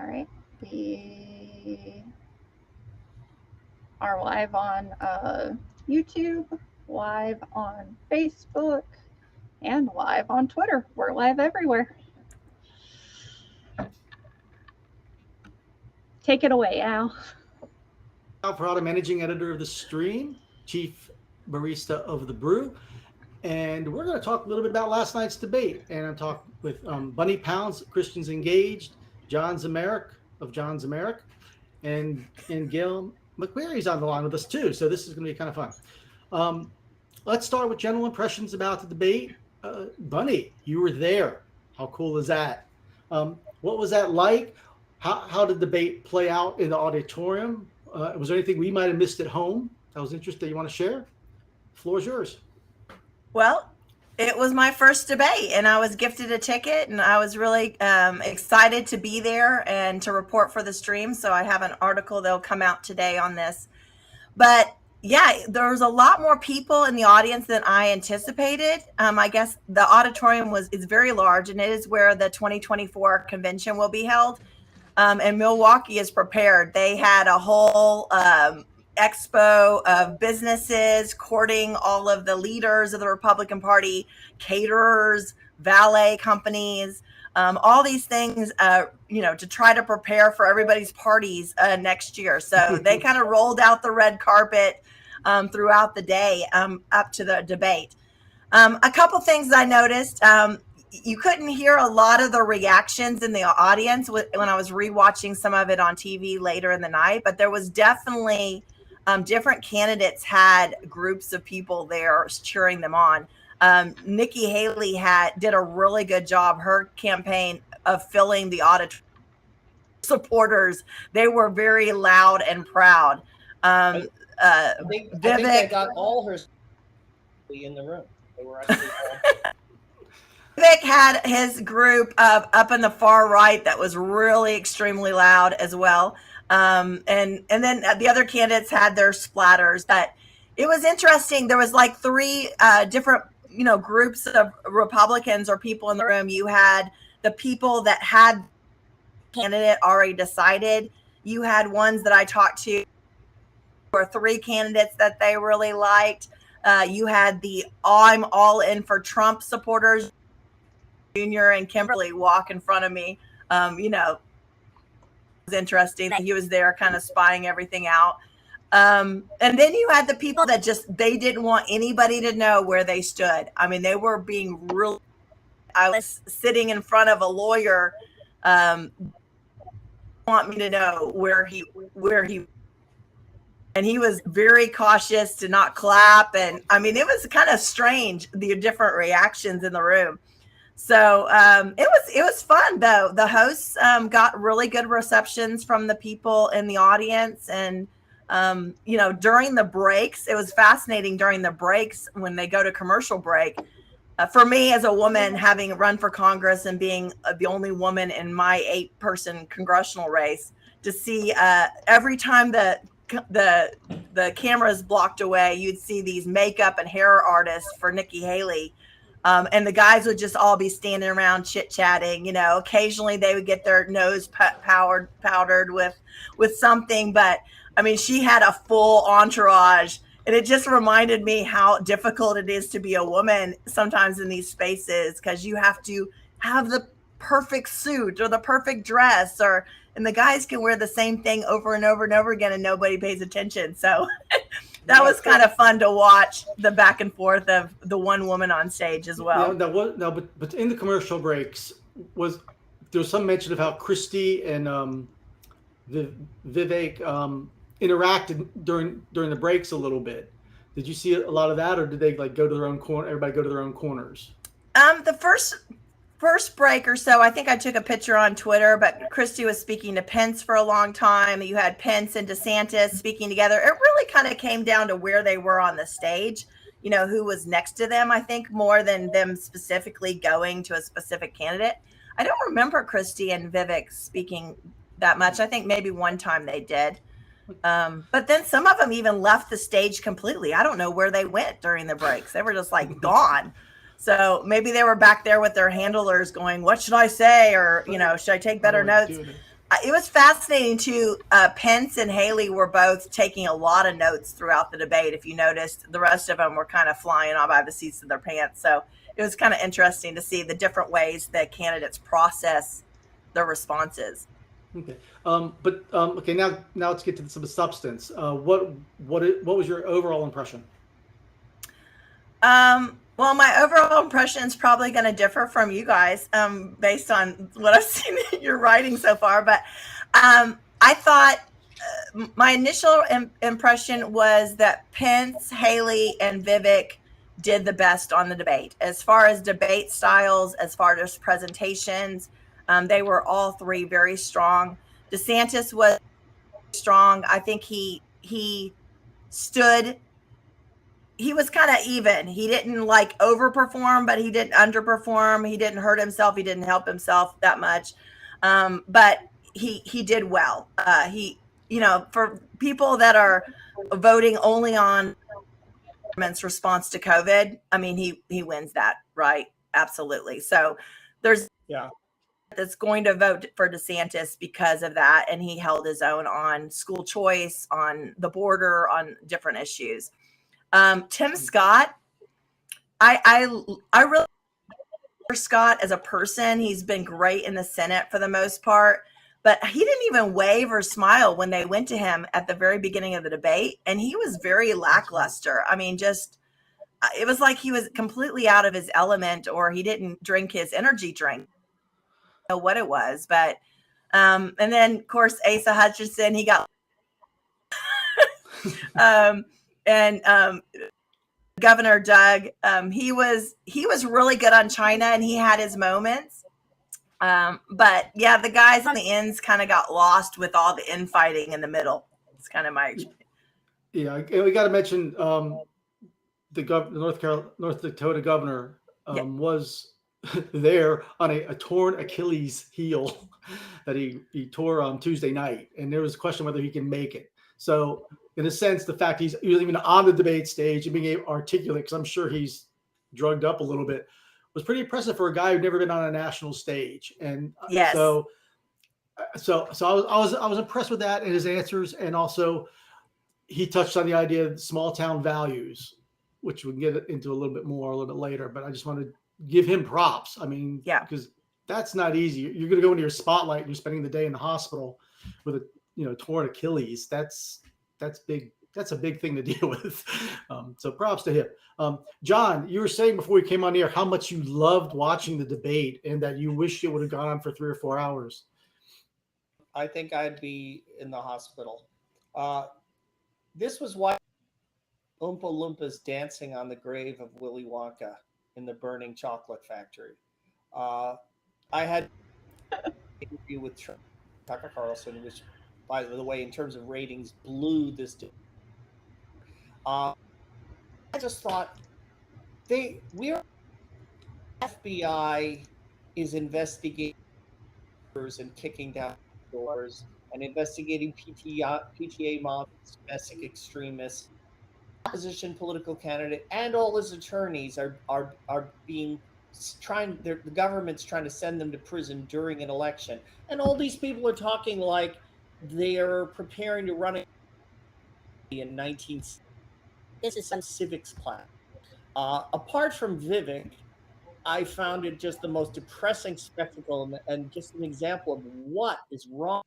All right. We are live on YouTube, live on Facebook, and live on Twitter. We're live everywhere. Take it away, Al. Al Parada, managing editor of The Stream, chief barista of The Brew. And we're going to talk a little bit about last night's debate. And I'm talking with Bunny Pounds, Christians Engaged, John Zemerick of John Zemerick, and Gail McQuarrie's on the line with us too. So this is going to be kind of fun. Let's start with general impressions about the debate. Bunny, you were there. How cool is that? What was that like? How did the debate play out in the auditorium? Was there anything we might have missed at home that was interesting you want to share? The floor is yours. Well, it was my first debate, and I was gifted a ticket, and I was really excited to be there and to report for the stream. So I have an article that'll come out today on this. But yeah, there was a lot more people in the audience than I anticipated. I guess the auditorium is very large, and it is where the 2024 convention will be held. And Milwaukee is prepared. They had a whole expo of businesses courting all of the leaders of the Republican Party, caterers, valet companies, all these things, to try to prepare for everybody's parties next year. So they kind of rolled out the red carpet throughout the day up to the debate. A couple things I noticed. You couldn't hear a lot of the reactions in the audience when I was rewatching some of it on TV later in the night, but there was definitely different candidates had groups of people there cheering them on. Nikki Haley did a really good job. Her campaign of filling the auditorium supporters, they were very loud and proud. I think they got all her in the room. They were actually Vivek had his group up in the far right that was really extremely loud as well. And then the other candidates had their splatters. But it was interesting. There was like three different, groups of Republicans or people in the room. You had the people that had candidate already decided. You had ones that I talked to, or three candidates that they really liked. You had the I'm all in for Trump supporters. Junior and Kimberly walk in front of me. It was interesting that he was there kind of spying everything out. And then you had the people that they didn't want anybody to know where they stood. I mean, they were being really, I was sitting in front of a lawyer, want me to know where he, and he was very cautious to not clap. And I mean, it was kind of strange, the different reactions in the room. So it was fun, though. The hosts got really good receptions from the people in the audience. And, during the breaks, it was fascinating during the breaks when they go to commercial break. For me, as a woman, having run for Congress and being the only woman in my 8-person congressional race, to see every time the cameras blocked away, you'd see these makeup and hair artists for Nikki Haley. And the guys would just all be standing around chit-chatting. Occasionally they would get their nose powdered with something. But, I mean, she had a full entourage. And it just reminded me how difficult it is to be a woman sometimes in these spaces, because you have to have the perfect suit or the perfect dress, and the guys can wear the same thing over and over and over again and nobody pays attention. So that was kind of fun to watch the back and forth of the one woman on stage as well. But in the commercial breaks there was some mention of how Christie and Vivek interacted during the breaks a little bit. Did you see a lot of that, or did they go to their own corner? Everybody go to their own corners. The first break or so, I think I took a picture on Twitter, but Christie was speaking to Pence for a long time. You had Pence and DeSantis speaking together. It really kind of came down to where they were on the stage, who was next to them, I think, more than them specifically going to a specific candidate. I don't remember Christie and Vivek speaking that much. I think maybe one time they did. But then some of them even left the stage completely. I don't know where they went during the breaks. They were just gone. So maybe they were back there with their handlers going, what should I say? Or, should I take better notes? it was fascinating too. Pence and Haley were both taking a lot of notes throughout the debate. If you noticed, the rest of them were kind of flying off by the seats of their pants. So it was kind of interesting to see the different ways that candidates process their responses. Okay, okay. Now let's get to some substance. What was your overall impression? Well, my overall impression is probably going to differ from you guys based on what I've seen in your writing so far. But I thought my initial impression was that Pence, Haley, and Vivek did the best on the debate. As far as debate styles, as far as presentations, they were all three very strong. DeSantis was strong. I think he stood. He was kind of even. He didn't like overperform, but he didn't underperform. He didn't hurt himself. He didn't help himself that much. But he did well. For people that are voting only on government's response to COVID, I mean, he wins that, right? Absolutely. So there's that's going to vote for DeSantis because of that, and he held his own on school choice, on the border, on different issues. Tim Scott, I really like Scott as a person. He's been great in the Senate for the most part, but he didn't even wave or smile when they went to him at the very beginning of the debate, and he was very lackluster. I mean, it was like he was completely out of his element, or he didn't drink his energy drink. I don't know what it was, but and then of course Asa Hutchinson, he got Governor Doug, he was really good on China, and he had his moments. But yeah, the guys on the ends kind of got lost with all the infighting in the middle. It's kind of my experience. Yeah, and we got to mention the North Dakota governor was there on a torn Achilles heel that he tore on Tuesday night, and there was a question whether he can make it. So in a sense, the fact he was even on the debate stage and being able to articulate, because I'm sure he's drugged up a little bit, was pretty impressive for a guy who'd never been on a national stage. And yes. so I was impressed with that and his answers, and also he touched on the idea of small town values, which we can get into a little bit later. But I just want to give him props. I mean, because that's not easy. You're going to go into your spotlight and you're spending the day in the hospital with a torn Achilles. That's big. That's a big thing to deal with. So props to him. John, you were saying before we came on here how much you loved watching the debate and that you wished it would have gone on for 3 or 4 hours. I think I'd be in the hospital. This was why Oompa Loompas dancing on the grave of Willy Wonka in the burning chocolate factory. I had an interview with Tucker Carlson, which, by the way, in terms of ratings, blew this. I just thought FBI is investigating and kicking down doors and investigating PTA mobs, domestic extremists, opposition political candidate, and all his attorneys are being the government's trying to send them to prison during an election, and all these people are talking like they're preparing to run in 19. This is some civics class. Apart from Vivek, I found it just the most depressing spectacle and just an example of what is wrong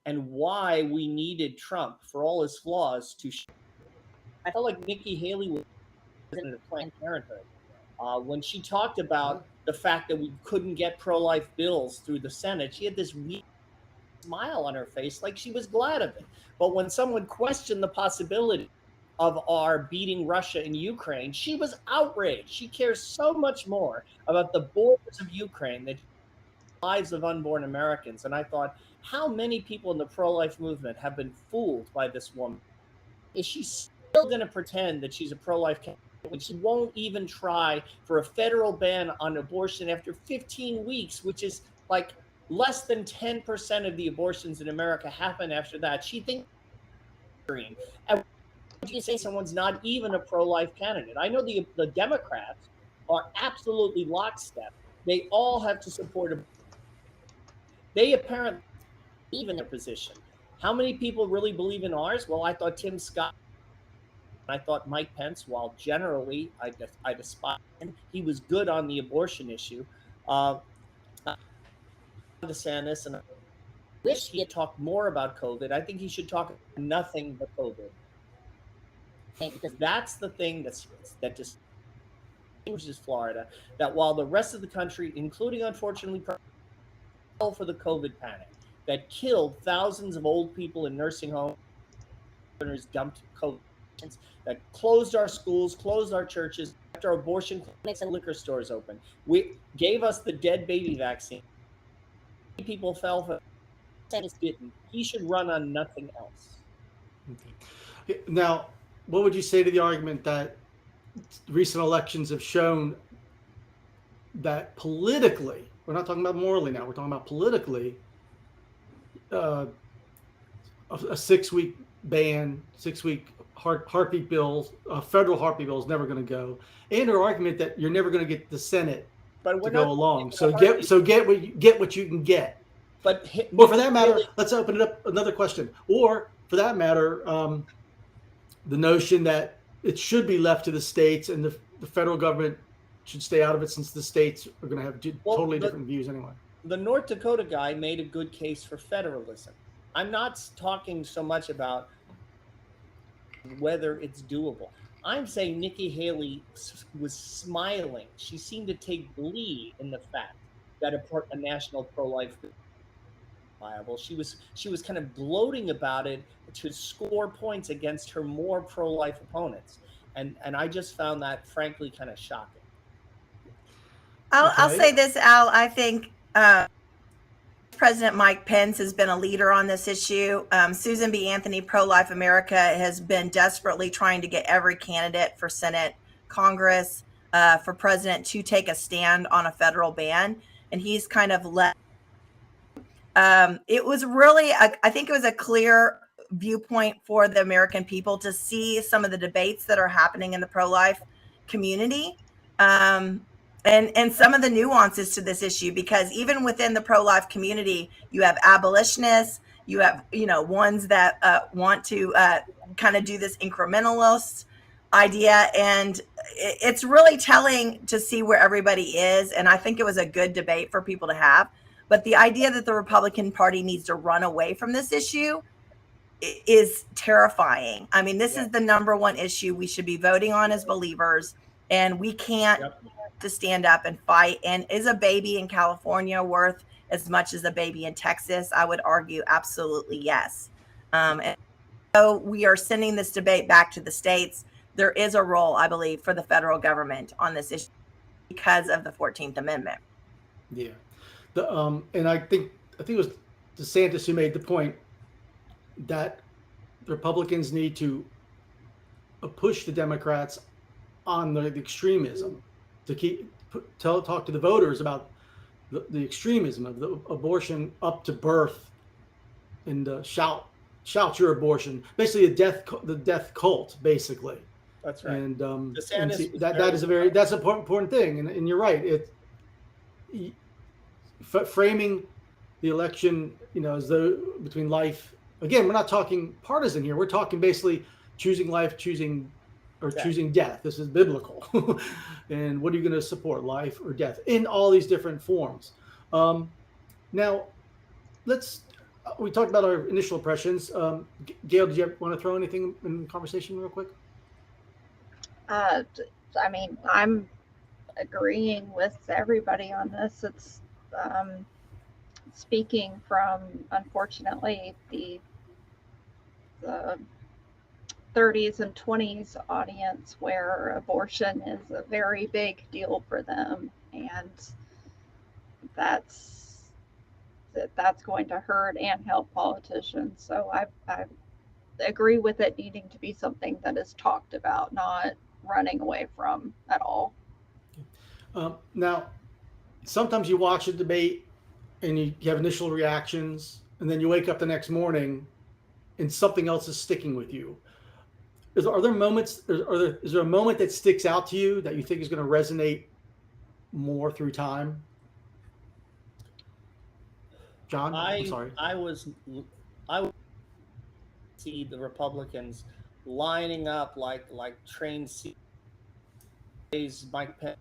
and why we needed Trump, for all his flaws, to. I felt like Nikki Haley was president of Planned Parenthood when she talked about the fact that we couldn't get pro-life bills through the Senate. She had this weird smile on her face, like she was glad of it. But when someone questioned the possibility of our beating Russia in Ukraine, she was outraged. She cares so much more about the borders of Ukraine than the lives of unborn Americans. And I thought, how many people in the pro-life movement have been fooled by this woman? Is she still going to pretend that she's a pro-life candidate when she won't even try for a federal ban on abortion after 15 weeks, which is like less than 10% of the abortions in America happen after that? She thinks. And you say someone's not even a pro-life candidate. I know the Democrats are absolutely lockstep. They all have to support They apparently believe in their position. How many people really believe in ours? Well, I thought Tim Scott, I thought Mike Pence, while generally I despise him, he was good on the abortion issue. Uh, DeSantis, and I wish he had talked more about COVID. I think he should talk about nothing but COVID, because that's the thing that distinguishes Florida. That while the rest of the country, including unfortunately for the COVID panic, that killed thousands of old people in nursing homes, dumped COVID, that closed our schools, closed our churches, kept our abortion clinics and liquor stores open. We gave us the dead baby vaccine. People fell for it, didn't. He should run on nothing else. Okay. Now, what would you say to the argument that recent elections have shown that politically, we're not talking about morally now, we're talking about politically, a 6-week ban, 6-week heartbeat bills, federal heartbeat bill is never going to go, and her argument that you're never going to get the Senate to go along. So get what you can get. But or for that matter, let's open it up another question. Or for that matter, the notion that it should be left to the states and the federal government should stay out of it, since the states are going to have totally different views anyway. The North Dakota guy made a good case for federalism. I'm not talking so much about whether it's doable. I'm saying Nikki Haley was smiling. She seemed to take glee in the fact that a national pro-life viable. She was kind of gloating about it to score points against her more pro-life opponents, and I just found that frankly kind of shocking. I'll say this, Al. I think President Mike Pence has been a leader on this issue. Susan B. Anthony, Pro-Life America, has been desperately trying to get every candidate for Senate, Congress, for president to take a stand on a federal ban, and he's kind of let. It was really, I think it was a clear viewpoint for the American people to see some of the debates that are happening in the pro-life community, and some of the nuances to this issue, because even within the pro-life community, you have abolitionists, you have, ones that want to kind of do this incrementalist idea, and it's really telling to see where everybody is. And I think it was a good debate for people to have. But the idea that the Republican Party needs to run away from this issue is terrifying. I mean, this is the number one issue we should be voting on as believers, and we can't to stand up and fight. And is a baby in California worth as much as a baby in Texas? I would argue absolutely yes. And so we are sending this debate back to the states. There is a role, I believe, for the federal government on this issue because of the 14th Amendment. Yeah. And I think it was DeSantis who made the point that the Republicans need to push the Democrats on the extremism, to talk to the voters about the extremism of the abortion up to birth, and shout your abortion, basically the death cult, basically. That's right. And DeSantis that is that's an important thing, and you're right. Framing the election, as though between life. Again, we're not talking partisan here. We're talking basically choosing life, choosing death. This is biblical. And what are you going to support, life or death, in all these different forms? Now, we talked about our initial impressions. Gail, did you want to throw anything in the conversation real quick? I mean, I'm agreeing with everybody on this. It's speaking from, unfortunately, the 30s and 20s audience, where abortion is a very big deal for them, and that's going to hurt and help politicians. So I agree with it needing to be something that is talked about, not running away from at all. Now, sometimes you watch a debate and you have initial reactions, and then you wake up the next morning and something else is sticking with you. Are there moments? Is there a moment that sticks out to you that you think is going to resonate more through time? John, I'm I sorry. I was I would see the Republicans lining up like trained CAs, Mike Pence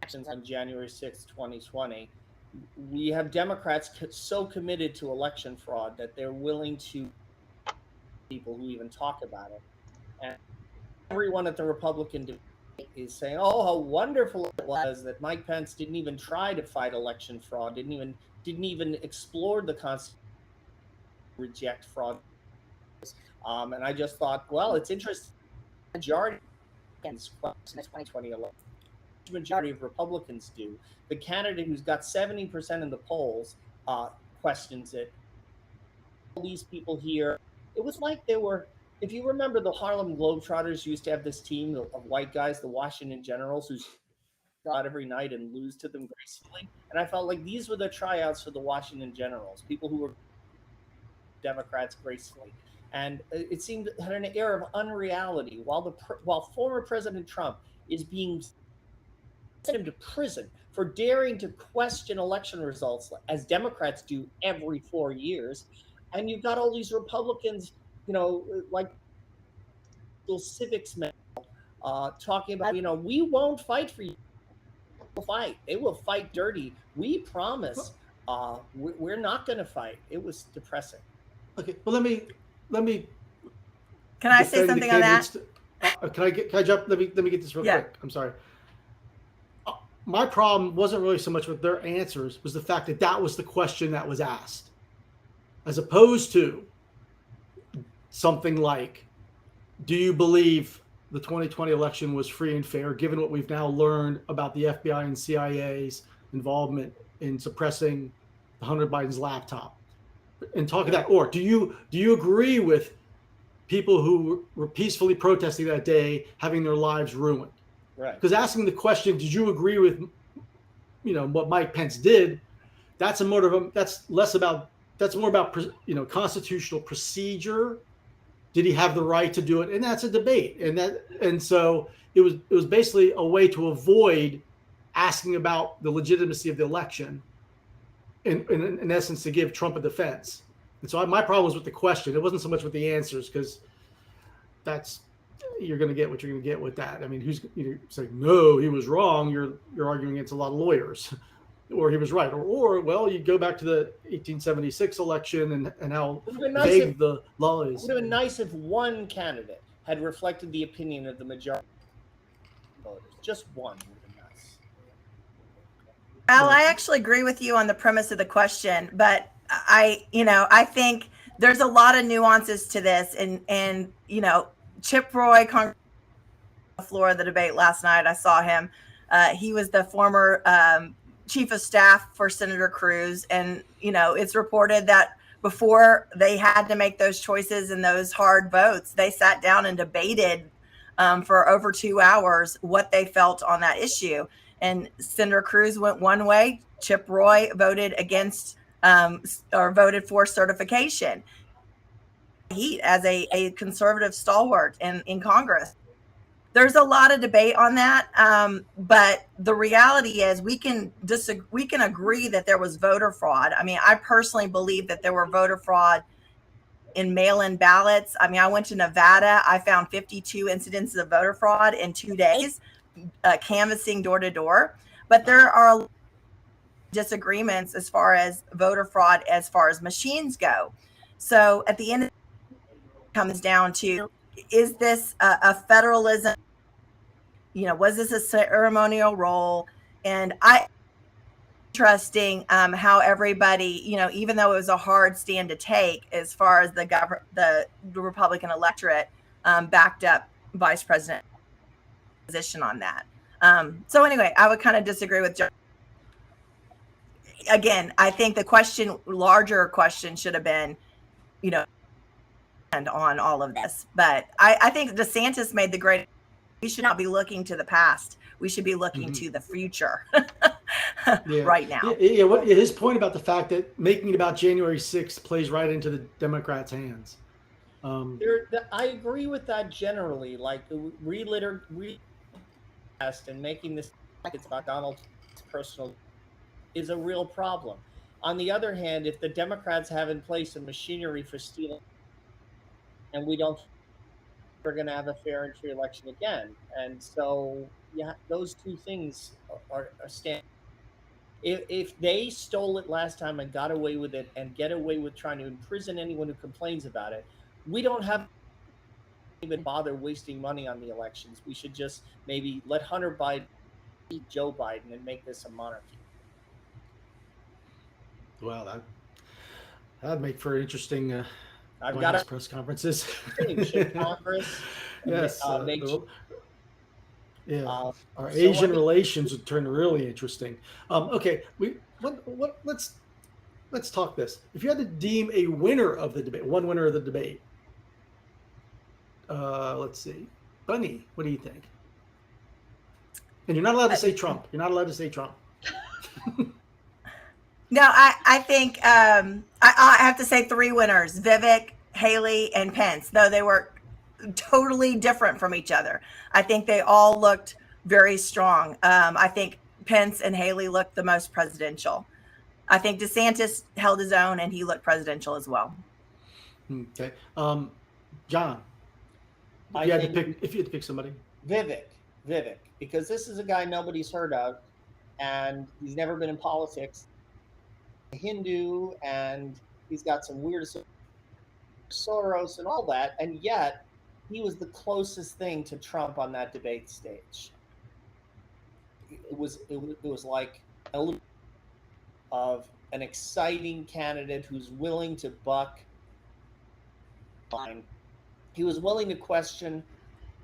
actions on January 6th, 2020. We have Democrats so committed to election fraud that they're willing to people who even talk about it. And everyone at the Republican debate is saying, "Oh, how wonderful it was that Mike Pence didn't even try to fight election fraud, didn't even explore the Constitution, reject fraud." And I just thought, well, it's interesting. Majority of the 2020 election, majority of Republicans do. The candidate who's got 70% in the polls questions it. All these people here, it was like they were. If you remember, the Harlem Globetrotters used to have this team of white guys, the Washington Generals, who out every night and lose to them gracefully. And I felt like these were the tryouts for the Washington Generals, people who were Democrats gracefully. And it seemed had an air of unreality. While former President Trump is being sent him to prison for daring to question election results, as Democrats do every 4 years, and you've got all these Republicans, like little civics men, talking about, we won't fight for you. Fight. They will fight dirty. We promise. We're not going to fight. It was depressing. Okay, well, let me. Can I say something on that? Can I jump? Let me get this real quick. I'm sorry. My problem wasn't really so much with their answers, was the fact that that was the question that was asked, as opposed to something like, do you believe the 2020 election was free and fair, given what we've now learned about the FBI and CIA's involvement in suppressing Hunter Biden's laptop? And talking that, or do you agree with people who were peacefully protesting that day having their lives ruined? Right. Because asking the question, did you agree with, what Mike Pence did? That's more about constitutional procedure. Did he have the right to do it? And that's a debate. And so it was basically a way to avoid asking about the legitimacy of the election, in essence, to give Trump a defense. And so my problem was with the question. It wasn't so much with the answers, because you're going to get what you're going to get with that. I mean, who's saying, no, he was wrong? You're arguing against a lot of lawyers. Or he was right. Or well, you go back to the 1876 election and how vague the law is. It would have been nice if one candidate had reflected the opinion of the majority of voters. Just one would have been nice. Al, I actually agree with you on the premise of the question, but I think there's a lot of nuances to this, and Chip Roy, on the floor of the debate last night, I saw him. He was the former chief of staff for Senator Cruz, and it's reported that before they had to make those choices and those hard votes, they sat down and debated for over 2 hours what they felt on that issue. And Senator Cruz went one way. Chip Roy voted against or voted for certification. He, as a conservative stalwart in Congress, there's a lot of debate on that. But the reality is we can agree that there was voter fraud. I mean, I personally believe that there were voter fraud in mail-in ballots. I mean, I went to Nevada. I found 52 incidences of voter fraud in 2 days, canvassing door to door. But there are disagreements as far as voter fraud, as far as machines go. So at the end, it comes down to, is this a federalism? Was this a ceremonial role? And interesting how everybody, even though it was a hard stand to take, as far as the Republican electorate backed up Vice President position on that. So anyway, I would kind of disagree with Joe. Again, I think the larger question should have been, and on all of this. But I think DeSantis made the great. We should not be looking to the past. We should be looking to the future right now. Yeah. His point about the fact that making it about January 6th plays right into the Democrats' hands. I agree with that generally. Like and making this like it's about Donald Trump's personal is a real problem. On the other hand, if the Democrats have in place a machinery for stealing, and we don't, we're going to have a fair and free election again. And so, yeah, those two things are standing. If they stole it last time and got away with it and get away with trying to imprison anyone who complains about it, we don't have to even bother wasting money on the elections. We should just maybe let Hunter Biden beat Joe Biden and make this a monarchy. Well, that'd make for interesting I've White got House a press conferences. thing. Should Congress Yes. make Yeah. Our so Asian what- relations would turn really interesting. Okay. Let's talk this. If you had to deem a winner of the debate, one winner of the debate, let's see, Bunny, what do you think? And you're not allowed to say Trump. You're not allowed to say Trump. No, I think I have to say three winners: Vivek, Haley, and Pence. Though they were totally different from each other, I think they all looked very strong. I think Pence and Haley looked the most presidential. I think DeSantis held his own, and he looked presidential as well. Okay. John, I if you had think to pick somebody. Vivek, because this is a guy nobody's heard of, and he's never been in politics. A Hindu, and he's got some weird Soros and all that, and yet he was the closest thing to Trump on that debate stage. It was like a little of an exciting candidate who's willing to buck line. He was willing to question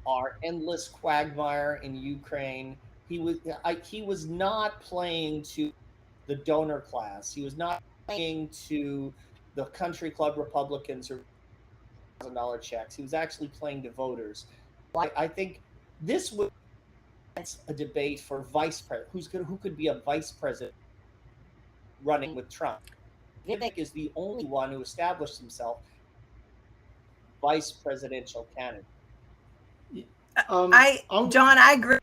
our endless quagmire in Ukraine. He was not playing to the donor class. He was not playing to the country club Republicans or $1,000 checks. He was actually playing to voters. I think this was a debate for vice president. Who could be a vice president running with Trump? Vivek is the only one who established himself vice presidential candidate. John, I agree.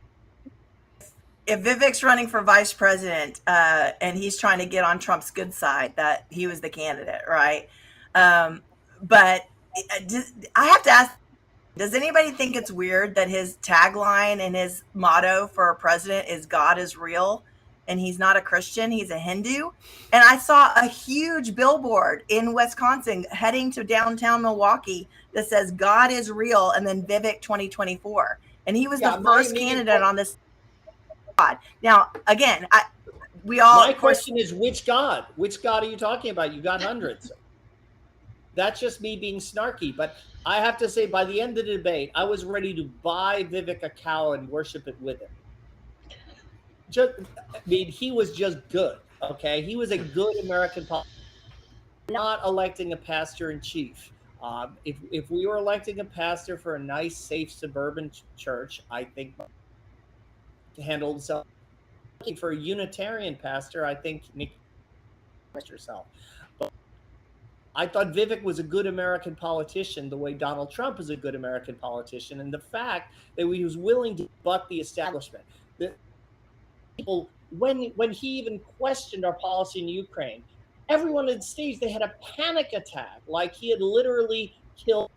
If Vivek's running for vice president and he's trying to get on Trump's good side, that he was the candidate, right? But I have to ask, does anybody think it's weird that his tagline and his motto for president is God is real, and he's not a Christian, he's a Hindu? And I saw a huge billboard in Wisconsin heading to downtown Milwaukee that says God is real and then Vivek 2024. And he was the first candidate on this. Now, again, my question is, which God? Which God are you talking about? You got hundreds. That's just me being snarky. But I have to say, by the end of the debate, I was ready to buy Vivek a cow and worship it with him. He was just good. Okay, he was a good American politician. Not electing a pastor in chief. If we were electing a pastor for a nice, safe suburban church, I think handled himself. Looking for a Unitarian pastor, I think Nick herself. But I thought Vivek was a good American politician, the way Donald Trump is a good American politician, and the fact that he was willing to buck the establishment. That people, when he even questioned our policy in Ukraine, everyone on stage, they had a panic attack, like he had literally killed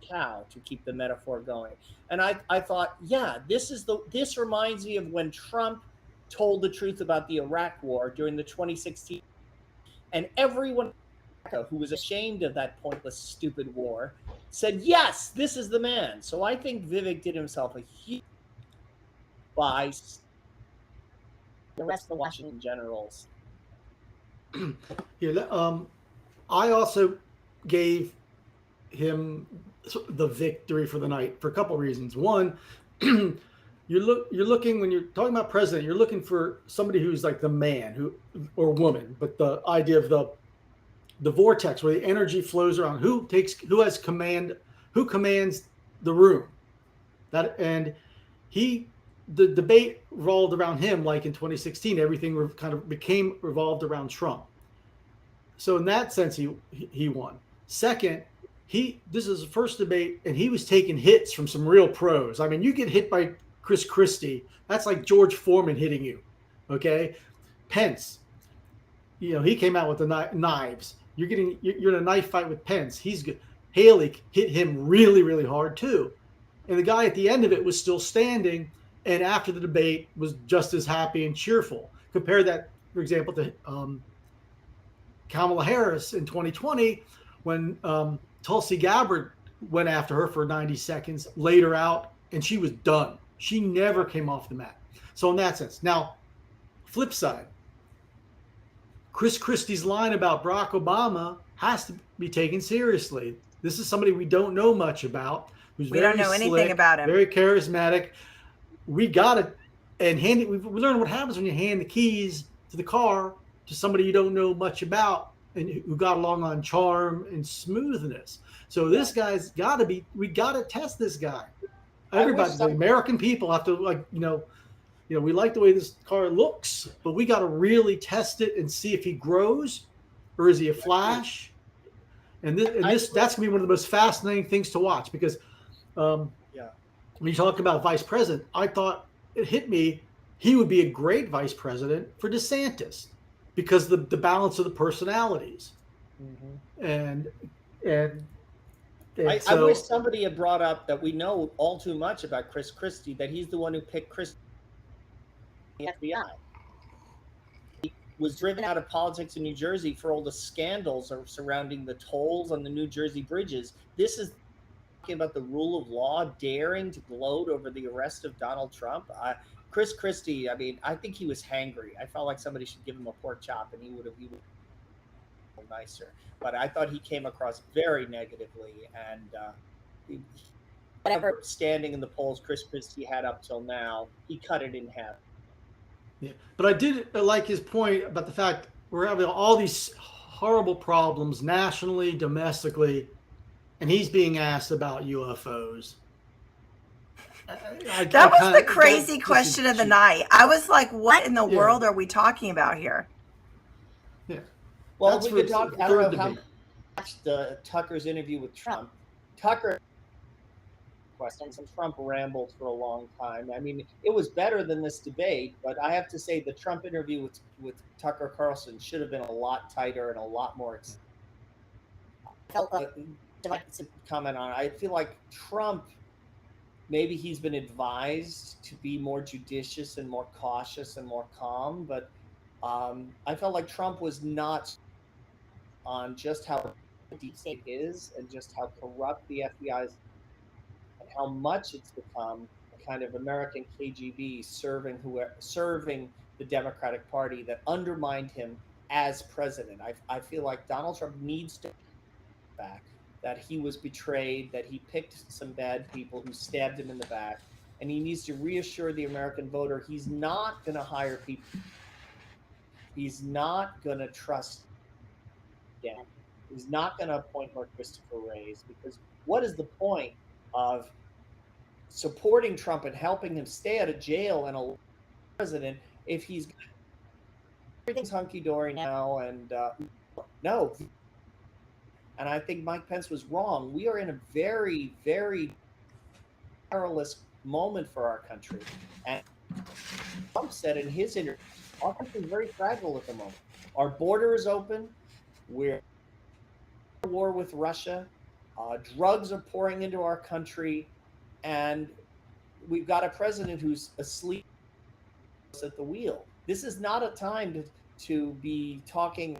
a cow, to keep the metaphor going. And I thought, yeah, this reminds me of when Trump told the truth about the Iraq War during the 2016, and everyone who was ashamed of that pointless, stupid war said, yes, this is the man. So I think Vivek did himself a huge by the rest of the Washington Generals. Yeah, I also gave him the victory for the night for a couple of reasons. One, you're looking, when you're talking about president, you're looking for somebody who's like the man or woman, but the idea of the vortex where the energy flows around, who commands the room. The debate revolved around him, like in 2016, everything kind of became revolved around Trump. So in that sense, he won. Second, this is the first debate, and he was taking hits from some real pros. I mean, you get hit by Chris Christie, that's like George Foreman hitting you. Okay, Pence, he came out with the knives. You're in a knife fight with Pence. He's good. Haley hit him really, really hard too. And the guy at the end of it was still standing, and after the debate was just as happy and cheerful. Compare that, for example, to Kamala Harris in 2020 when Tulsi Gabbard went after her for 90 seconds, laid her out, and she was done. She never came off the mat. So in that sense. Now, flip side, Chris Christie's line about Barack Obama has to be taken seriously. This is somebody we don't know much about, who's We very don't know slick, anything about him. very charismatic. We got it, and we learned what happens when you hand the keys to the car to somebody you don't know much about and who got along on charm and smoothness. So this guy's got to be. We got to test this guy. Everybody, the American people have to we like the way this car looks, but we got to really test it and see if he grows, or is he a flash? And that's going to be one of the most fascinating things to watch because, when you talk about vice president, I thought it hit me he would be a great vice president for DeSantis because the balance of the personalities, and I wish somebody had brought up that we know all too much about Chris Christie, that he's the one who picked Chris. The FBI. He was driven out of politics in New Jersey for all the scandals surrounding the tolls on the New Jersey bridges. This is talking about the rule of law, daring to gloat over the arrest of Donald Trump. Chris Christie, I mean, I think he was hangry. I felt like somebody should give him a pork chop and he would have been nicer. But I thought he came across very negatively, and whatever standing in the polls Chris Christie had up till now, he cut it in half. Yeah, but I did like his point about the fact we're having all these horrible problems nationally, domestically, and he's being asked about UFOs. That was the crazy question of the night. I was like, what in the world are we talking about here? Yeah. Well, we could talk, I don't know how much Tucker's interview with Trump. Tucker questions and Trump rambled for a long time. I mean, it was better than this debate, but I have to say the Trump interview with Tucker Carlson should have been a lot tighter and a lot more. I'd like to comment on it. I feel like Trump, maybe he's been advised to be more judicious and more cautious and more calm, but I felt like Trump was not on just how the deep state is and just how corrupt the FBI is and how much it's become a kind of American KGB serving the Democratic Party that undermined him as president. I feel like Donald Trump needs to back that he was betrayed, that he picked some bad people who stabbed him in the back, and he needs to reassure the American voter he's not going to hire people. He's not going to trust them. He's not going to appoint more Christopher Wrays, because what is the point of supporting Trump and helping him stay out of jail and a president if he's everything's hunky-dory now? And no. And I think Mike Pence was wrong. We are in a very, very perilous moment for our country. And Trump said in his interview, our country is very fragile at the moment. Our border is open. We're at war with Russia. Drugs are pouring into our country. And we've got a president who's asleep at the wheel. This is not a time to be talking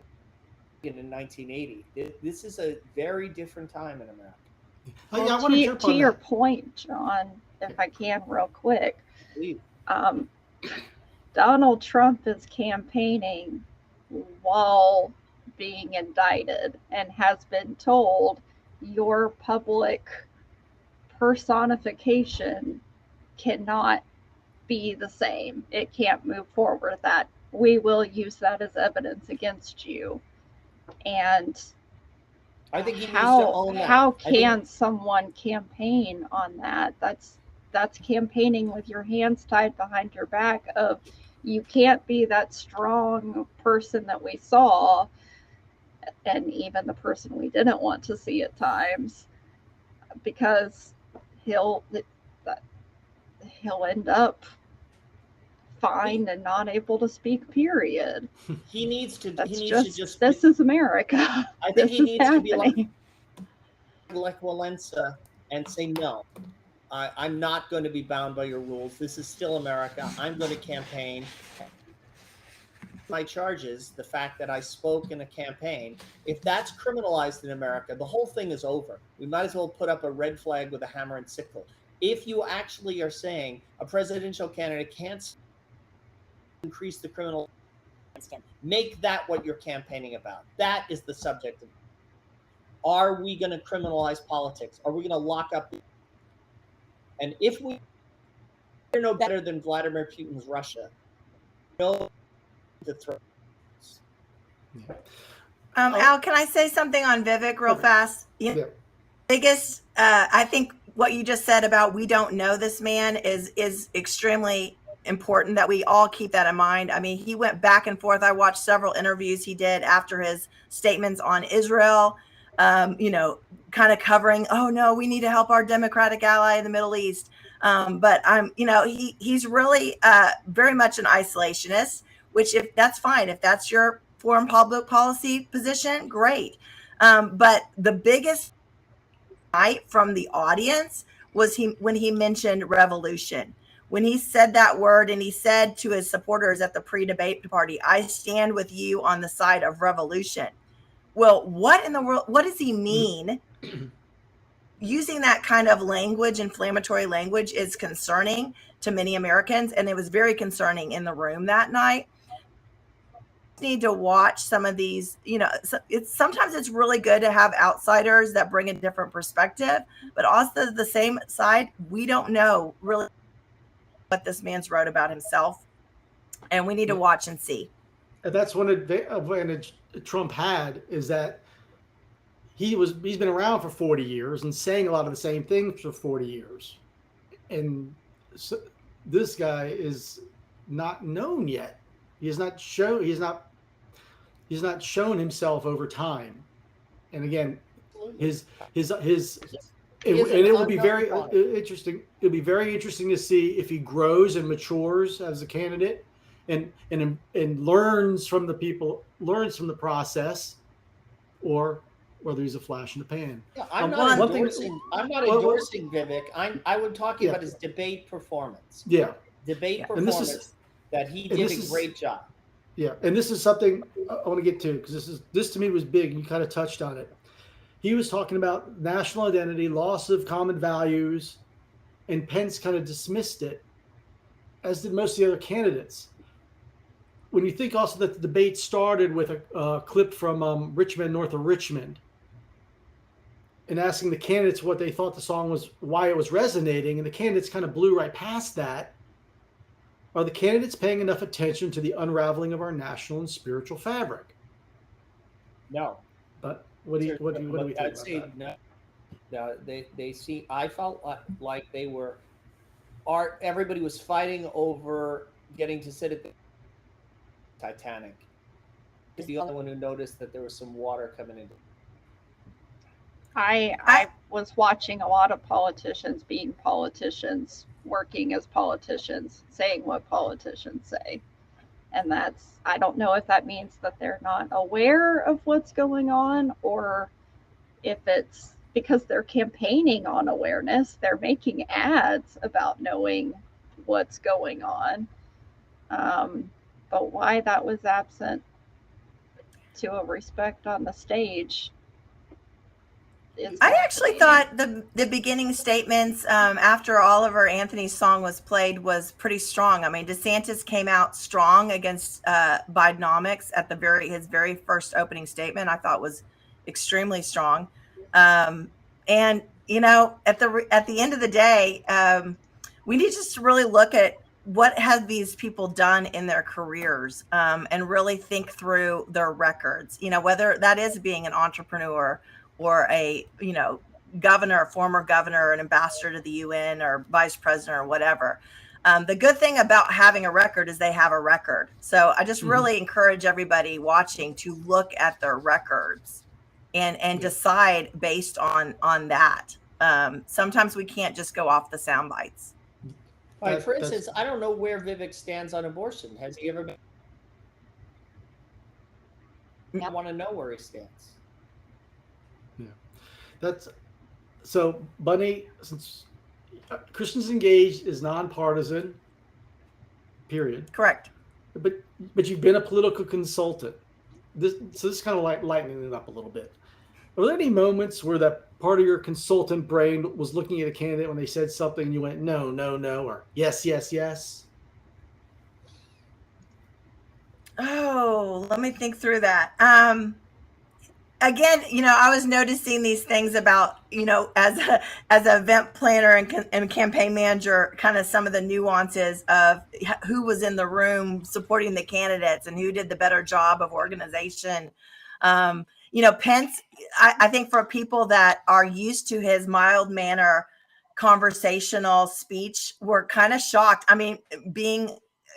in 1980. This is a very different time in America. Well, to your point, John, if I can real quick, Donald Trump is campaigning while being indicted and has been told your public personification cannot be the same. It can't move forward. That we will use that as evidence against you. And I think he needs to own that. How can someone campaign on that? That's campaigning with your hands tied behind your back of you can't be that strong person that we saw, and even the person we didn't want to see at times, because he'll end up fined and not able to speak, period. He needs to. That's He needs to just. this is America. I think This he is needs to be happening. like Walensa and say no. I'm not going to be bound by your rules. This is still America. I'm going to campaign. My charges, the fact that I spoke in a campaign, if that's criminalized in America, the whole thing is over. We might as well put up a red flag with a hammer and sickle. If you actually are saying a presidential candidate can't increase the criminal against him, make that what you're campaigning about. That is the subject of. Are we going to criminalize politics? Are we going to lock up? And if we're no better than Vladimir Putin's Russia, no to throw. Al, can I say something on Vivek real fast? Yeah. Biggest, I think what you just said about we don't know this man is extremely important that we all keep that in mind. I mean, he went back and forth. I watched several interviews he did after his statements on Israel, kind of covering, oh no, we need to help our Democratic ally in the Middle East. But he's really very much an isolationist, which if that's fine, if that's your foreign public policy position, great. But the biggest fight from the audience was when he mentioned revolution. When he said that word and he said to his supporters at the pre-debate party, I stand with you on the side of revolution. Well, what in the world, what does he mean? Using that kind of language, inflammatory language, is concerning to many Americans. And it was very concerning in the room that night. Need to watch some of these, sometimes it's really good to have outsiders that bring a different perspective, but also the same side, we don't know really what this man's wrote about himself, and we need to watch and see. And that's one advantage Trump had, is that he's been around for 40 years and saying a lot of the same things for 40 years. And so this guy is not known yet. He's not shown himself over time. And again, it will be very interesting. It'll be very interesting to see if he grows and matures as a candidate, and learns from the people, learns from the process, or whether he's a flash in the pan. Yeah, I'm not endorsing Vivek. I would talk about his debate performance. Yeah, debate performance that he did a great job. Yeah, and this is something I want to get to, because this to me was big, and you kind of touched on it. He was talking about national identity, loss of common values, and Pence kind of dismissed it, as did most of the other candidates. When you think also that the debate started with a clip from Richmond, north of Richmond, and asking the candidates what they thought the song was, why it was resonating, and the candidates kind of blew right past that. Are the candidates paying enough attention to the unraveling of our national and spiritual fabric? No. But what do we think I'd about say that? no. They see. I felt like they were. Everybody was fighting over getting to sit at the Titanic. He's the only one who noticed that there was some water coming in. I was watching a lot of politicians being politicians, working as politicians, saying what politicians say. And I don't know if that means that they're not aware of what's going on, or if it's because they're campaigning on awareness. They're making ads about knowing what's going on. But why that was absent to a respect on the stage, I actually thought the beginning statements after Oliver Anthony's song was played was pretty strong. I mean, DeSantis came out strong against Bidenomics at his very first opening statement. I thought was extremely strong. And at the end of the day, we need just to really look at what have these people done in their careers, and really think through their records. Whether that is being an entrepreneur, or a governor, former governor, an ambassador to the UN, or vice president, or whatever. The good thing about having a record is they have a record. So I just really encourage everybody watching to look at their records and decide based on that. Sometimes we can't just go off the sound bites. All right, for instance, I don't know where Vivek stands on abortion. Has he ever been? I want to know where he stands. Yeah, that's so. Bunny, since Christians Engaged is nonpartisan, period. Correct. But you've been a political consultant. So this is kind of like lightening it up a little bit. Are there any moments where that part of your consultant brain was looking at a candidate when they said something and you went, no, no, no, or yes, yes, yes? Oh, let me think through that. Again, I was noticing these things about, as an event planner and campaign manager, kind of some of the nuances of who was in the room supporting the candidates and who did the better job of organization. Pence, I think for people that are used to his mild manner, conversational speech, were kind of shocked. I mean,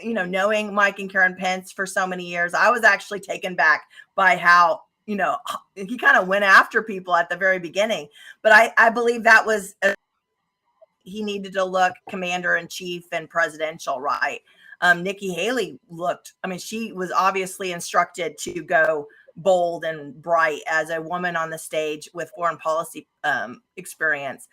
knowing Mike and Karen Pence for so many years, I was actually taken back by how, he kind of went after people at the very beginning. But I believe that was, he needed to look commander in chief and presidential, right? Nikki Haley she was obviously instructed to go bold and bright as a woman on the stage with foreign policy experience.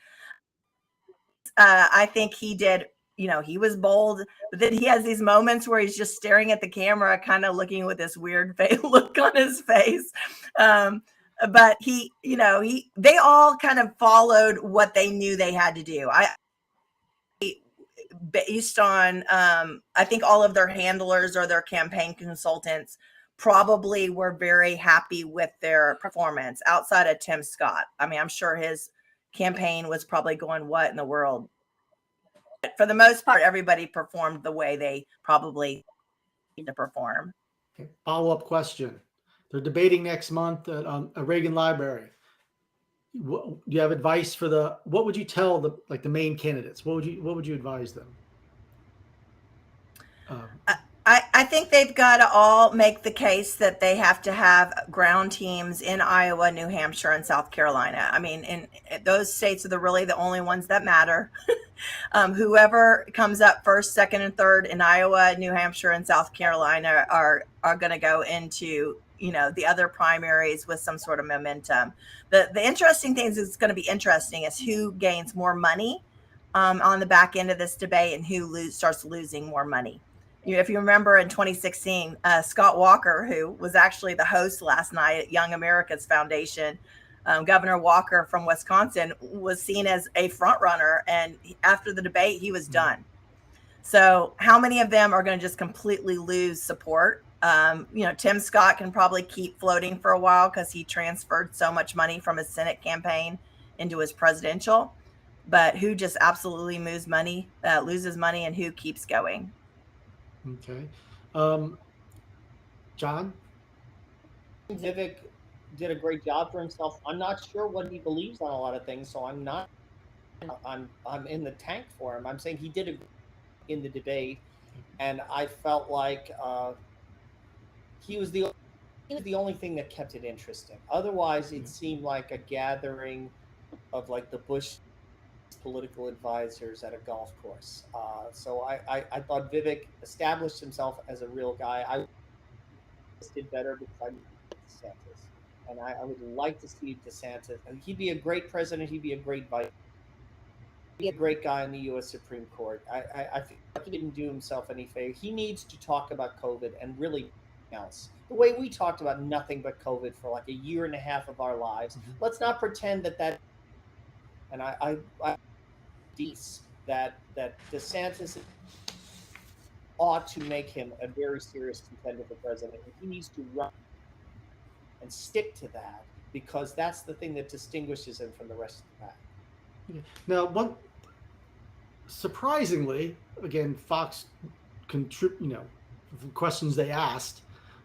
I think he did, he was bold, but then he has these moments where he's just staring at the camera, kind of looking with this weird look on his face. But they all kind of followed what they knew they had to do. Based on, I think all of their handlers or their campaign consultants probably were very happy with their performance outside of Tim Scott. I mean, I'm sure his campaign was probably going, what in the world? But for the most part, everybody performed the way they probably need to perform. Okay. Follow-up question. They're debating next month at a Reagan Library. Do you have advice for what would you tell the main candidates? What would you advise them? I think they've got to all make the case that they have to have ground teams in Iowa, New Hampshire, and South Carolina. I mean, in those states are really the only ones that matter. Whoever comes up first, second, and third in Iowa, New Hampshire, and South Carolina are going to go into the other primaries with some sort of momentum. The interesting things that's going to be interesting is who gains more money on the back end of this debate and who starts losing more money. If you remember in 2016, Scott Walker, who was actually the host last night at Young America's Foundation, Governor Walker from Wisconsin, was seen as a front runner, and after the debate, he was done. So how many of them are going to just completely lose support? Tim Scott can probably keep floating for a while because he transferred so much money from his Senate campaign into his presidential. But who just absolutely loses money, and who keeps going? Okay. John? Vivek did a great job for himself. I'm not sure what he believes on a lot of things, so I'm in the tank for him. I'm saying he did in the debate, and I felt like he was the only thing that kept it interesting. Otherwise, it seemed like a gathering of like the Bush political advisors at a golf course. So I thought Vivek established himself as a real guy. I did better because I DeSantis, and I would like to see DeSantis. He'd be a great president. He'd be a great vice. He'd be a great guy in the U.S. Supreme Court. I feel like he didn't do himself any favor. He needs to talk about COVID and really else. The way we talked about nothing but COVID for like a year and a half of our lives. Let's not pretend that. And I that DeSantis ought to make him a very serious contender for president. He needs to run and stick to that because that's the thing that distinguishes him from the rest of the pack. Now, surprisingly, again, Fox, questions they asked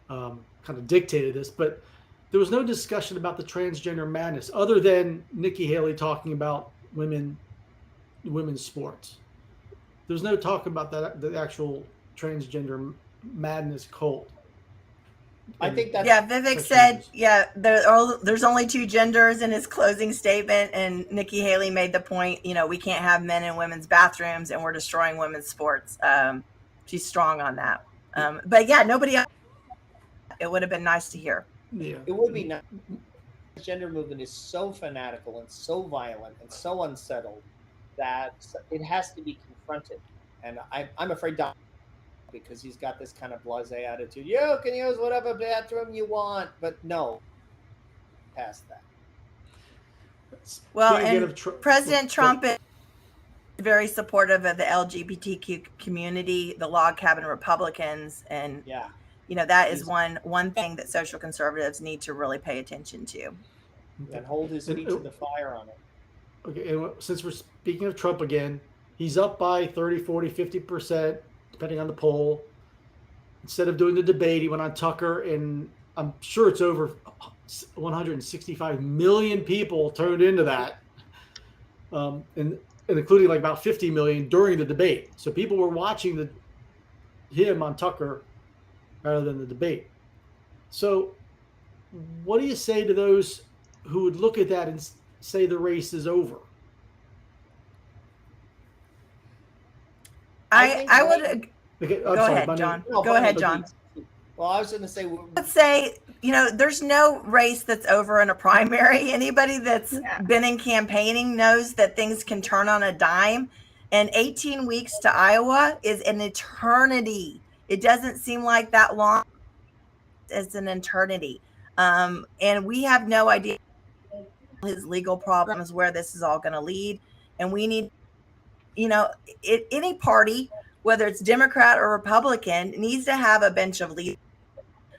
kind of dictated this, but there was no discussion about the transgender madness other than Nikki Haley talking about women's sports. There's no talk about the actual transgender madness cult. I think that's Yeah, Vivek said, there's only two genders in his closing statement, and Nikki Haley made the point, we can't have men in women's bathrooms, and we're destroying women's sports. She's strong on that. But yeah, nobody else. It would have been nice to hear. Yeah. it would be nice. The gender movement is so fanatical and so violent and so unsettled that it has to be confronted. And I'm afraid Donald, because he's got this kind of blasé attitude. You can use whatever bathroom you want, but no, past that. Well, Speaking again and of Trump, President Trump is very supportive of the LGBTQ community, the log cabin Republicans, and Yeah. that is one thing that social conservatives need to really pay attention to. And hold his feet to the fire on it. Okay, and since we're speaking of Trump again, he's up by 30, 40, 50%, depending on the poll. Instead of doing the debate, he went on Tucker, and I'm sure it's over 165 million people tuned into that, and including like about 50 million during the debate. So people were watching him on Tucker rather than the debate. So what do you say to those who would look at that and say the race is over? I would. Okay, Go ahead, John. Go ahead, John. Well, I was going to say, Let's say, there's no race that's over in a primary. Anybody that's been in campaigning knows that things can turn on a dime. And 18 weeks to Iowa is an eternity. It doesn't seem like that long. It's an eternity. And we have no idea his legal problems, where this is all going to lead. And we need, any party, whether it's Democrat or Republican, needs to have a bench of leaders.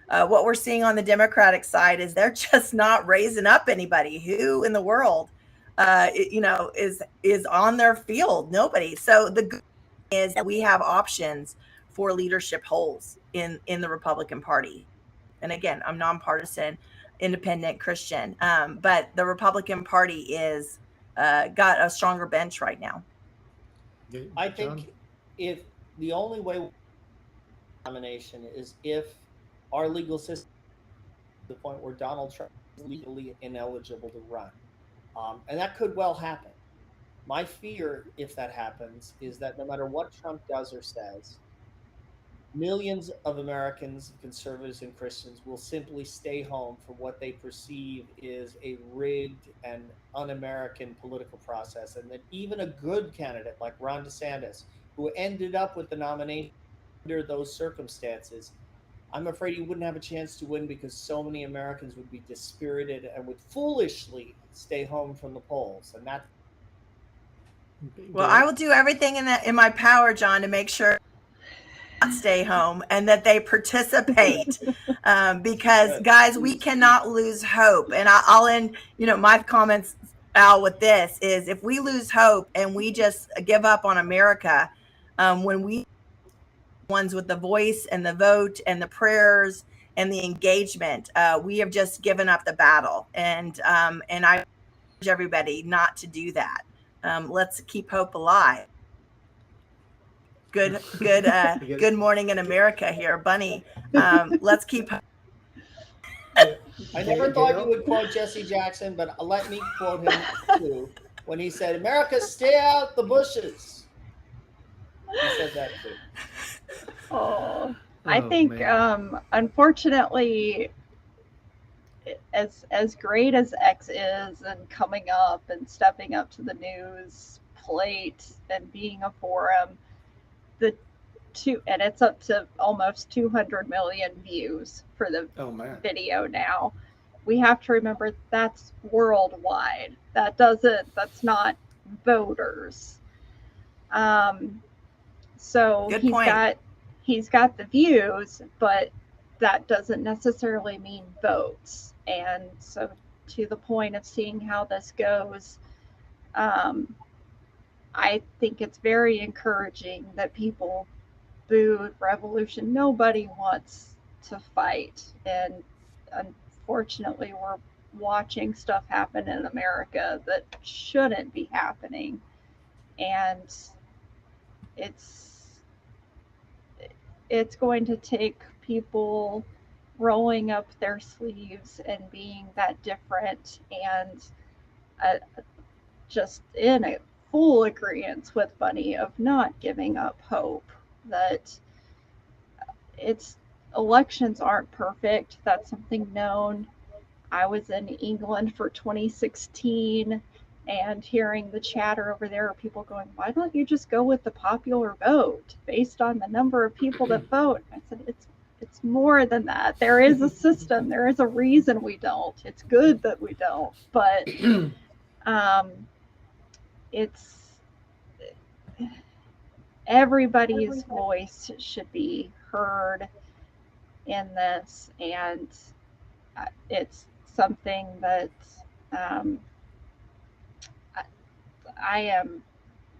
What we're seeing on the Democratic side is they're just not raising up anybody. Who in the world, is on their field? Nobody. So the good thing is that we have options for leadership holes in the Republican Party. And again, I'm nonpartisan, independent Christian, but the Republican Party is got a stronger bench right now. I think if the only way nomination is if our legal system to the point where Donald Trump is legally ineligible to run, and that could well happen. My fear, if that happens, is that no matter what Trump does or says, millions of Americans, conservatives and Christians, will simply stay home for what they perceive is a rigged and un-American political process, and that even a good candidate like Ron DeSantis, who ended up with the nomination under those circumstances, I'm afraid he wouldn't have a chance to win because so many Americans would be dispirited and would foolishly stay home from the polls. And that. Well, I will do everything in my power, John, to make sure stay home and that they participate, because guys, we cannot lose hope. And I'll end my comments, Al, with this is, if we lose hope and we just give up on America, when we ones with the voice and the vote and the prayers and the engagement, we have just given up the battle. And I urge everybody not to do that. Let's keep hope alive. Good morning in America here, Bunny. Let's keep. I never thought you would quote Jesse Jackson, but let me quote him too when he said, "America, stay out the bushes." He said that too. I think, unfortunately, as great as X is and coming up and stepping up to the news plate and being a forum, and it's up to almost 200 million views for the video now. We have to remember that's worldwide. That's not voters. So he's got the views, but that doesn't necessarily mean votes. And so, to the point of seeing how this goes, I think it's very encouraging that people booed revolution. Nobody wants to fight, and unfortunately, we're watching stuff happen in America that shouldn't be happening, and it's going to take people rolling up their sleeves and being that different, and just in a full agreement with Bunny of not giving up hope. That it's elections aren't perfect. That's something known. I was in England for 2016 and hearing the chatter over there of people going, why don't you just go with the popular vote based on the number of people that vote? I said, it's more than that. There is a system. There is a reason we don't. It's good that we don't. But it's everybody's voice should be heard in this, and it's something that I am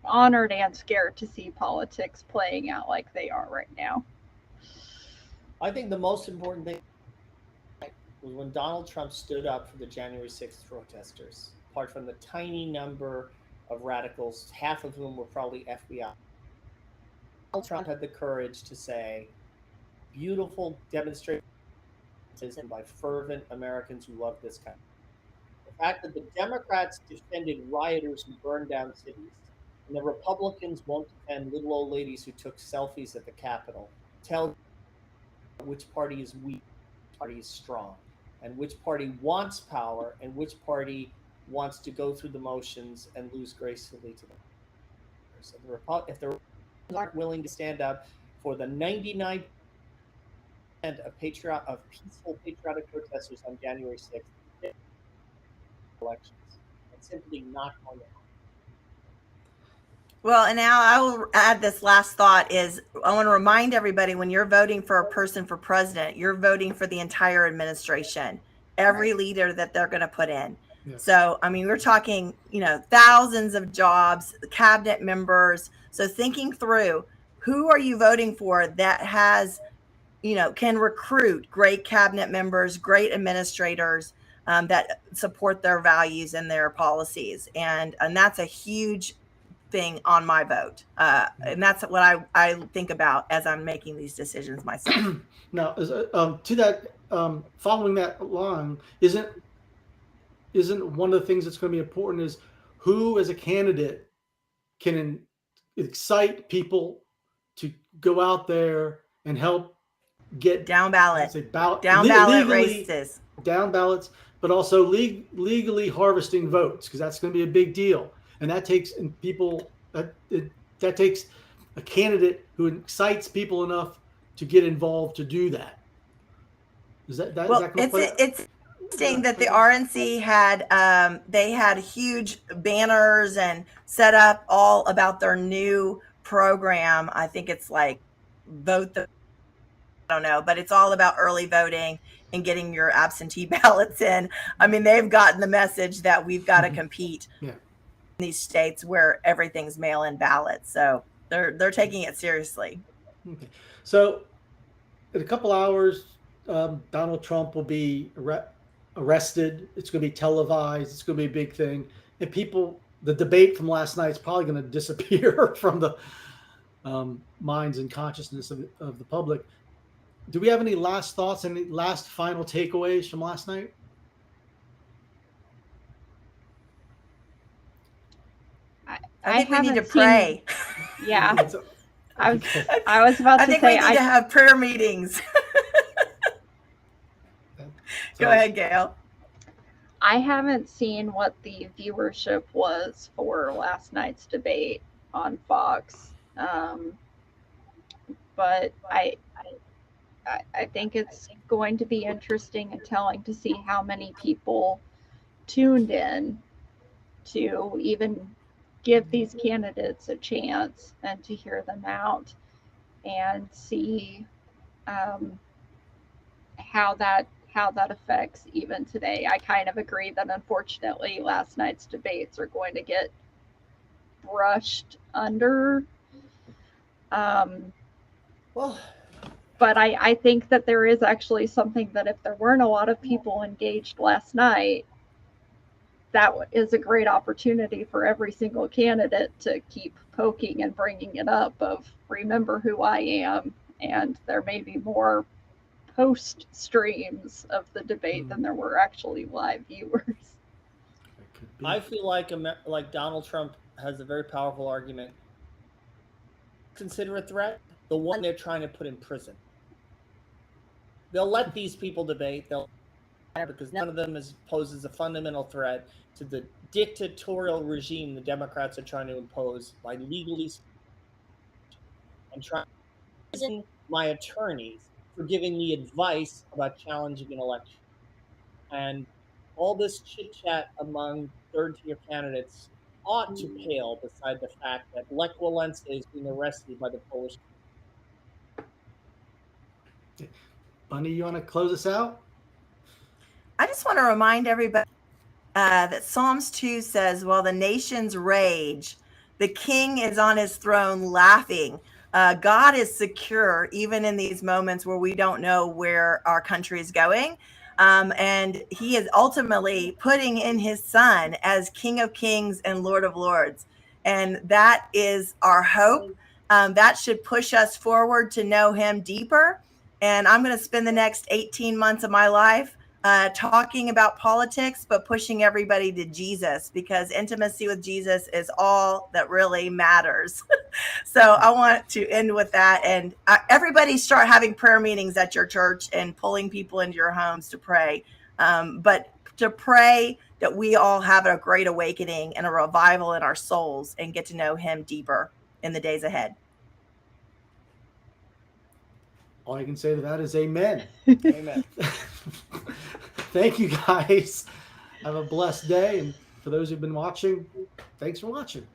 honored and scared to see politics playing out like they are right now. I think the most important thing was when Donald Trump stood up for the January 6th protesters, apart from the tiny number of radicals, half of whom were probably FBI. Donald Trump had the courage to say, beautiful demonstrations by fervent Americans who love this country. The fact that the Democrats defended rioters who burned down cities, and the Republicans won't defend little old ladies who took selfies at the Capitol, tells which party is weak, which party is strong, and which party wants power, and which party wants to go through the motions and lose gracefully to them. So if the Republicans aren't willing to stand up for the 99% of peaceful patriotic protesters on January 6th, elections, it's simply not going to happen. Well, and now I will add this last thought is I want to remind everybody when you're voting for a person for president, you're voting for the entire administration, every leader that they're going to put in. Yeah. So, I mean, we're talking, thousands of jobs, cabinet members. So thinking through who are you voting for that has, can recruit great cabinet members, great administrators that support their values and their policies. And that's a huge thing on my vote. And that's what I think about as I'm making these decisions myself. Now, to that, following that along, isn't one of the things that's going to be important is who as a candidate can excite people to go out there and help get down ballot, races, down ballots, but also legally harvesting votes, because that's going to be a big deal. And that takes people. That takes a candidate who excites people enough to get involved to do that. Is that it's interesting that the RNC had they had huge banners and set up all about their new program. I think it's like vote the. I don't know, but it's all about early voting and getting your absentee ballots in. I mean, they've gotten the message that we've got to compete. Yeah. These states where everything's mail-in ballots, so they're taking it seriously. Okay. So in a couple hours, Donald Trump will be arrested. It's going to be televised. It's going to be a big thing, and the debate from last night is probably going to disappear from the minds and consciousness of the public. Do we have any last thoughts, any last final takeaways from last night? I think we need to pray. Yeah. I was about to say. I think we need to have prayer meetings. Go ahead, Gail. I haven't seen what the viewership was for last night's debate on Fox, but I think it's going to be interesting and telling to see how many people tuned in to even give these candidates a chance and to hear them out and see how that affects even today. I kind of agree that unfortunately last night's debates are going to get brushed under. But I think that there is actually something that if there weren't a lot of people engaged last night, that is a great opportunity for every single candidate to keep poking and bringing it up of remember who I am. And there may be more post streams of the debate than there were actually live viewers. That could be. I feel like Donald Trump has a very powerful argument. Consider a threat the one they're trying to put in prison. They'll let these people debate. Because none of them poses a fundamental threat to the dictatorial regime the Democrats are trying to impose by legally and trying to prison my attorneys for giving me advice about challenging an election. And all this chit chat among third-tier candidates ought to pale beside the fact that Lech Walesa is being arrested by the Polish. Bunny, you want to close us out? I just want to remind everybody that Psalms 2 says, while the nations rage, the king is on his throne laughing. God is secure even in these moments where we don't know where our country is going. And he is ultimately putting in his son as King of Kings and Lord of Lords. And that is our hope. That should push us forward to know him deeper. And I'm going to spend the next 18 months of my life talking about politics, but pushing everybody to Jesus, because intimacy with Jesus is all that really matters. So I want to end with that. And everybody start having prayer meetings at your church and pulling people into your homes to pray. But to pray that we all have a great awakening and a revival in our souls and get to know him deeper in the days ahead. All I can say to that is amen. Amen. Thank you, guys. Have a blessed day. And for those who've been watching, thanks for watching.